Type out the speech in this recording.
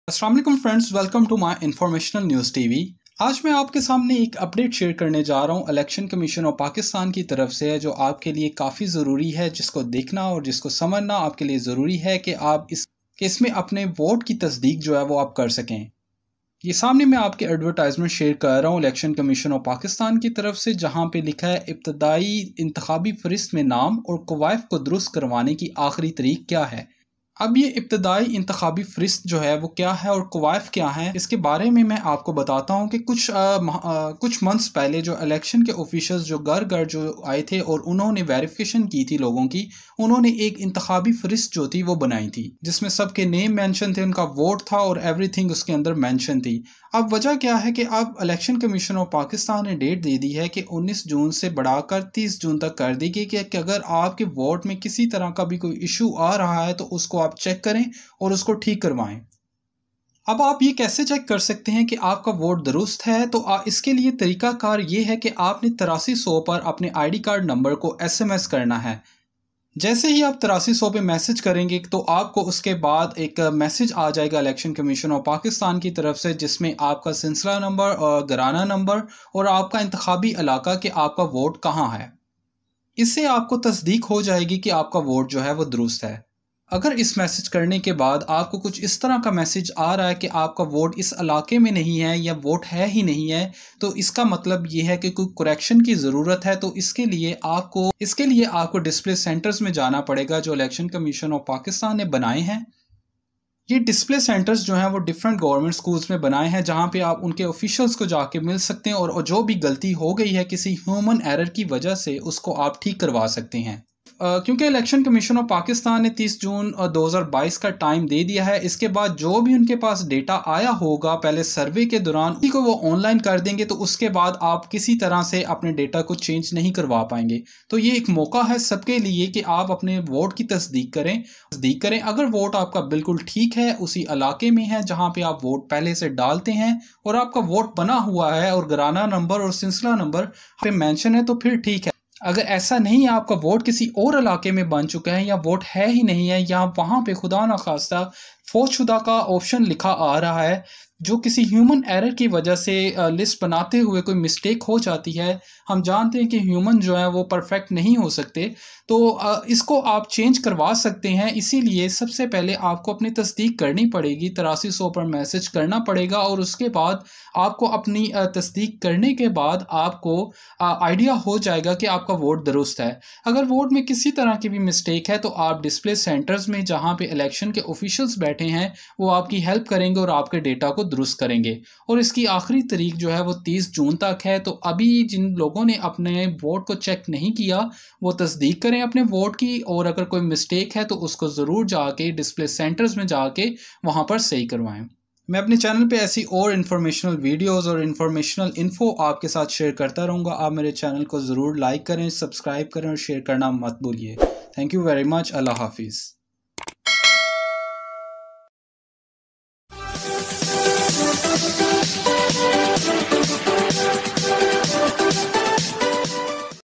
अस्सलाम वालेकुम friends, welcome to my informational news TV. आज मैं आपके सामने एक अपडेट शेयर करने जा रहा हूं इलेक्शन कमीशन ऑफ पाकिस्तान की तरफ से है, जो आपके लिए काफ़ी ज़रूरी है, जिसको देखना और जिसको समझना आपके लिए ज़रूरी है कि आप इसमें अपने वोट की तस्दीक जो है वो आप कर सकें। ये सामने मैं आपके एडवर्टाइजमेंट शेयर कर रहा हूँ इलेक्शन कमीशन ऑफ पाकिस्तान की तरफ से, जहाँ पे लिखा है इब्तदाई इंतखाबी फहरिस्त में नाम और कवायद को दुरुस्त करवाने की आखिरी तारीख क्या है। अब ये इब्तदाई इंतखाबी फहरिस्त जो है वो क्या है और कवायद क्या है, इसके बारे में मैं आपको बताता हूँ कि कुछ मंथ्स पहले जो इलेक्शन के ऑफिशियल्स जो घर घर जो आए थे और उन्होंने वेरिफिकेशन की थी लोगों की, उन्होंने एक इंतखाबी फहरिस्त जो थी वो बनाई थी, जिसमें सबके नेम मेंशन थे, उनका वोट था और एवरीथिंग उसके अंदर मेंशन थी। अब वजह क्या है कि अब इलेक्शन कमीशन ऑफ पाकिस्तान ने डेट दे दी है कि 19 जून से बढ़ाकर 30 जून तक कर दी गई कि अगर आपके वोट में किसी तरह का भी कोई इशू आ रहा है तो उसको आप चेक करें और उसको ठीक करवाएं। अब आप ये कैसे चेक कर सकते हैं कि आपका वोट दुरुस्त है, तो इसके लिए तरीकाकार ये है कि आपने 8300 पर अपने आईडी कार्ड नंबर को SMS करना है। जैसे ही आप 8300 पे मैसेज करेंगे तो आपको उसके बाद एक मैसेज आ जाएगा इलेक्शन कमीशन ऑफ पाकिस्तान की तरफ से, जिसमें आपका सिलसिला नंबर और घराना नंबर और आपका इंतखाबी इलाका कि आपका वोट कहाँ है। इससे आपको तस्दीक हो जाएगी कि आपका वोट जो है वो दुरुस्त है। अगर इस मैसेज करने के बाद आपको कुछ इस तरह का मैसेज आ रहा है कि आपका वोट इस इलाके में नहीं है या वोट है ही नहीं है, तो इसका मतलब ये है कि कोई करेक्शन की ज़रूरत है। तो इसके लिए आपको डिस्प्ले सेंटर्स में जाना पड़ेगा जो इलेक्शन कमीशन ऑफ पाकिस्तान ने बनाए हैं। ये डिस्प्ले सेंटर्स जो हैं वो डिफरेंट गवर्नमेंट स्कूल्स में बनाए हैं, जहाँ पे आप उनके ऑफिशियल्स को जाके मिल सकते हैं और जो भी गलती हो गई है किसी ह्यूमन एरर की वजह से, उसको आप ठीक करवा सकते हैं। क्योंकि इलेक्शन कमीशन ऑफ पाकिस्तान ने 30 जून 2022 का टाइम दे दिया है, इसके बाद जो भी उनके पास डेटा आया होगा पहले सर्वे के दौरान, उसी को वो ऑनलाइन कर देंगे, तो उसके बाद आप किसी तरह से अपने डेटा को चेंज नहीं करवा पाएंगे। तो ये एक मौका है सबके लिए कि आप अपने वोट की तस्दीक करें। अगर वोट आपका बिल्कुल ठीक है, उसी इलाके में है जहाँ पे आप वोट पहले से डालते हैं और आपका वोट बना हुआ है और घराना नंबर और सिलसिला नंबर पे मेंशन है, तो फिर ठीक है। अगर ऐसा नहीं है, आपका वोट किसी और इलाके में बन चुका है या वोट है ही नहीं है, या वहाँ पे खुदा न खास्ता फौजशुदा का ऑप्शन लिखा आ रहा है, जो किसी ह्यूमन एरर की वजह से लिस्ट बनाते हुए कोई मिस्टेक हो जाती है। हम जानते हैं कि ह्यूमन जो है वो परफेक्ट नहीं हो सकते, तो इसको आप चेंज करवा सकते हैं। इसीलिए सबसे पहले आपको अपनी तस्दीक करनी पड़ेगी, 8300 पर मैसेज करना पड़ेगा और उसके बाद आपको अपनी तस्दीक करने के बाद आपको आइडिया हो जाएगा कि आपका वोट दुरुस्त है। अगर वोट में किसी तरह की भी मिस्टेक है तो आप डिस्प्ले सेंटर्स में जहाँ पे इलेक्शन के ऑफिशियल्स बैठे हैं वो आपकी हेल्प करेंगे और आपके डेटा को दुरुस्त करेंगे। और इसकी आखिरी तारीख जो है वो 30 जून तक है। तो अभी जिन लोगों ने अपने वोट को चेक नहीं किया वो तस्दीक करें अपने वोट की, और अगर कोई मिस्टेक है तो उसको ज़रूर जाके डिस्प्ले सेंटर्स में जाके वहाँ पर सही करवाएं। मैं अपने चैनल पे ऐसी और इन्फॉर्मेशनल वीडियोस और इन्फॉर्मेशनल इन्फो आपके साथ शेयर करता रहूँगा। आप मेरे चैनल को ज़रूर लाइक करें, सब्सक्राइब करें और शेयर करना मत भूलिए। Thank you very much. अल्लाह हाफिज़।